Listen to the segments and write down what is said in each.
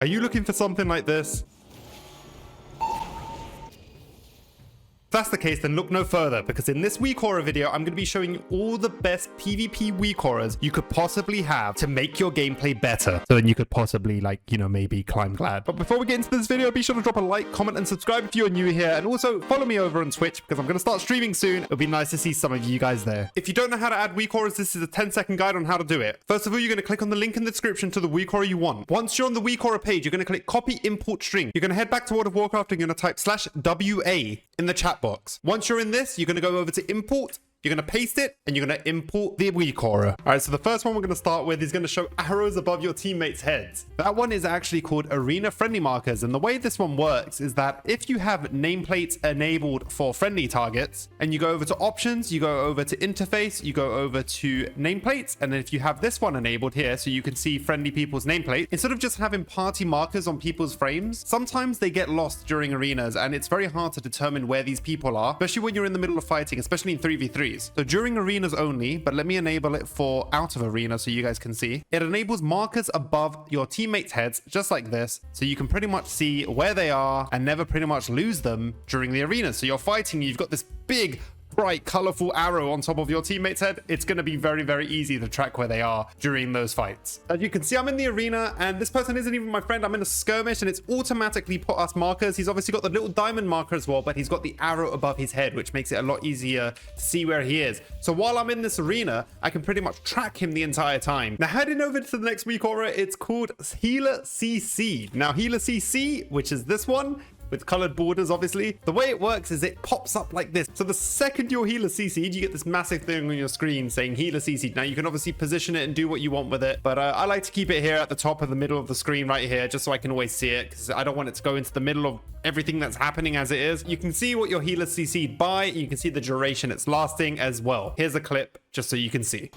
Are you looking for something like this? If that's the case, then look no further, because in this WeakAura video, I'm going to be showing you all the best PvP WeakAuras you could possibly have to make your gameplay better. So then you could possibly, like, you know, maybe climb glad. But before we get into this video, be sure to drop a like, comment, and subscribe if you're new here. And also follow me over on Twitch, because I'm going to start streaming soon. It'll be nice to see some of you guys there. If you don't know how to add WeakAuras, this is a 10-second guide on how to do it. First of all, you're going to click on the link in the description to the WeakAura you want. Once you're on the WeakAura page, you're going to click copy import string. You're going to head back to World of Warcraft and you're going to type /WA in the chat box. Once you're in this, you're going to go over to import. You're going to paste it and you're going to import the WeakAura. All right, so the first one we're going to start with is going to show arrows above your teammates' heads. That one is actually called arena friendly markers. And the way this one works is that if you have nameplates enabled for friendly targets and you go over to options, you go over to interface, you go over to nameplates. And then if you have this one enabled here, so you can see friendly people's nameplate, instead of just having party markers on people's frames, sometimes they get lost during arenas and it's very hard to determine where these people are, especially when you're in the middle of fighting, especially in 3v3. So during arenas only, but let me enable it for out of arena so you guys can see. It enables markers above your teammates' heads, just like this, so you can pretty much see where they are and never pretty much lose them during the arena. So you're fighting, you've got this big, bright, colorful arrow on top of your teammate's head. It's going to be very, very easy to track where they are during those fights. As you can see, I'm in the arena and this person isn't even my friend. I'm in a skirmish and it's automatically put us markers. He's obviously got the little diamond marker as well, but he's got the arrow above his head, which makes it a lot easier to see where he is. So while I'm in this arena, I can pretty much track him the entire time. Now heading over to the next WeakAura, it's called Healer CC. Now Healer CC, which is this one, with colored borders, obviously. The way it works is it pops up like this. So the second your healer CC'd, you get this massive thing on your screen saying healer CC'd. Now you can obviously position it and do what you want with it, but I like to keep it here at the top of the middle of the screen right here, just so I can always see it, because I don't want it to go into the middle of everything that's happening as it is. You can see what your healer CC'd by, you can see the duration it's lasting as well. Here's a clip just so you can see.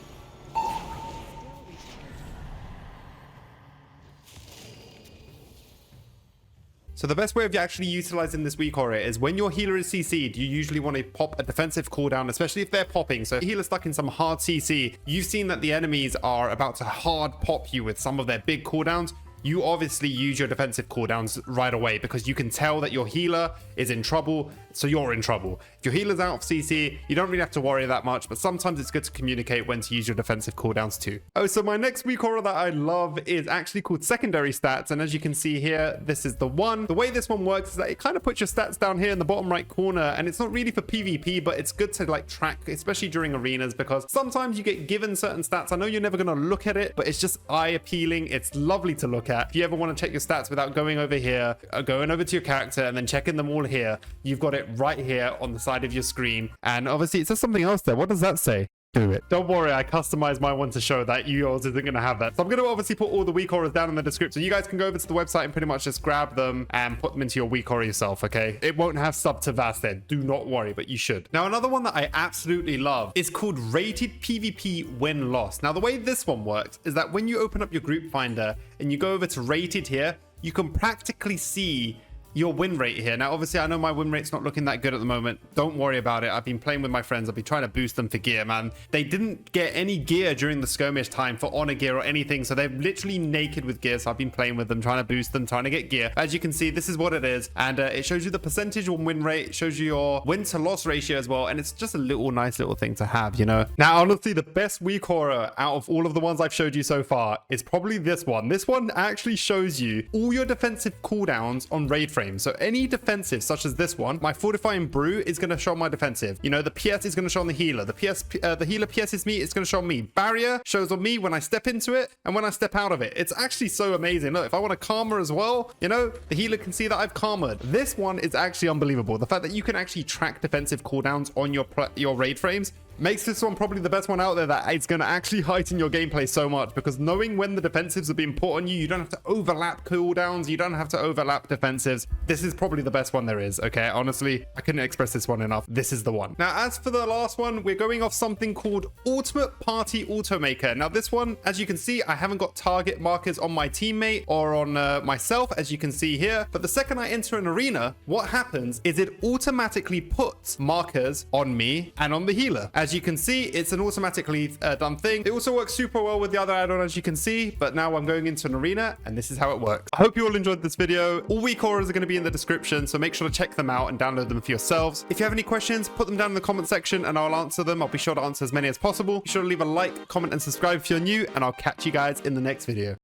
So the best way of actually utilizing this WeakAura is when your healer is CC'd, you usually want to pop a defensive cooldown, especially if they're popping. So if the healer's stuck in some hard CC, you've seen that the enemies are about to hard pop you with some of their big cooldowns. You obviously use your defensive cooldowns right away because you can tell that your healer is in trouble, so you're in trouble. If your healer's out of CC, you don't really have to worry that much, but sometimes it's good to communicate when to use your defensive cooldowns too. Oh, so my next WeakAura that I love is actually called secondary stats, and as you can see here, this is the one. The way this one works is that it kind of puts your stats down here in the bottom right corner, and it's not really for PvP, but it's good to like track, especially during arenas, because sometimes you get given certain stats. I know you're never going to look at it, but it's just eye appealing. It's lovely to look at. If you ever want to check your stats without going over here, going over to your character and then checking them all here, you've got it right here on the side of your screen. And obviously it says something else there. What does that say? Do it. Don't worry, I customized my one to show that yours isn't going to have that. So I'm going to obviously put all the WeakAuras down in the description. You guys can go over to the website and pretty much just grab them and put them into your WeakAura yourself, okay? It won't have sub to vast there. Do not worry, but you should. Now, another one that I absolutely love is called rated PvP when lost. Now, the way this one works is that when you open up your group finder and you go over to rated here, you can practically see your win rate here. Now, obviously, I know my win rate's not looking that good at the moment. Don't worry about it. I've been playing with my friends. I've been trying to boost them for gear, man. They didn't get any gear during the skirmish time for honor gear or anything, so they're literally naked with gear. So I've been playing with them, trying to boost them, trying to get gear. As you can see, this is what it is, and it shows you the percentage on win rate. It shows you your win to loss ratio as well, and it's just a little nice little thing to have, you know. Now, honestly, the best WeakAura out of all of the ones I've showed you so far is probably this one. This one actually shows you all your defensive cooldowns on Raidframes. So any defensive such as this one, my fortifying brew is going to show my defensive. You know, the PS is going to show on the healer. The healer PS's me, it's going to show on me. Barrier shows on me when I step into it and when I step out of it. It's actually so amazing. Look, if I want a karma as well, you know, the healer can see that I've karmaed. This one is actually unbelievable. The fact that you can actually track defensive cooldowns on your raid frames makes this one probably the best one out there, that it's going to actually heighten your gameplay so much, because knowing when the defensives are being put on you, you don't have to overlap cooldowns, you don't have to overlap defensives. This is probably the best one there is, okay? Honestly, I couldn't express this one enough. This is the one. Now, as for the last one, we're going off something called Ultimate Party Automaker. Now, this one, as you can see, I haven't got target markers on my teammate or on myself, as you can see here, but the second I enter an arena, what happens is it automatically puts markers on me and on the healer. As As you can see, it's an automatically done thing. It also works super well with the other add-on, as you can see, but now I'm going into an arena and this is how it works. I hope you all enjoyed this video. All WeakAuras are going to be in the description, so make sure to check them out and download them for yourselves. If you have any questions, put them down in the comment section and I'll answer them. I'll be sure to answer as many as possible. Be sure to leave a like, comment, and subscribe if you're new, and I'll catch you guys in the next video.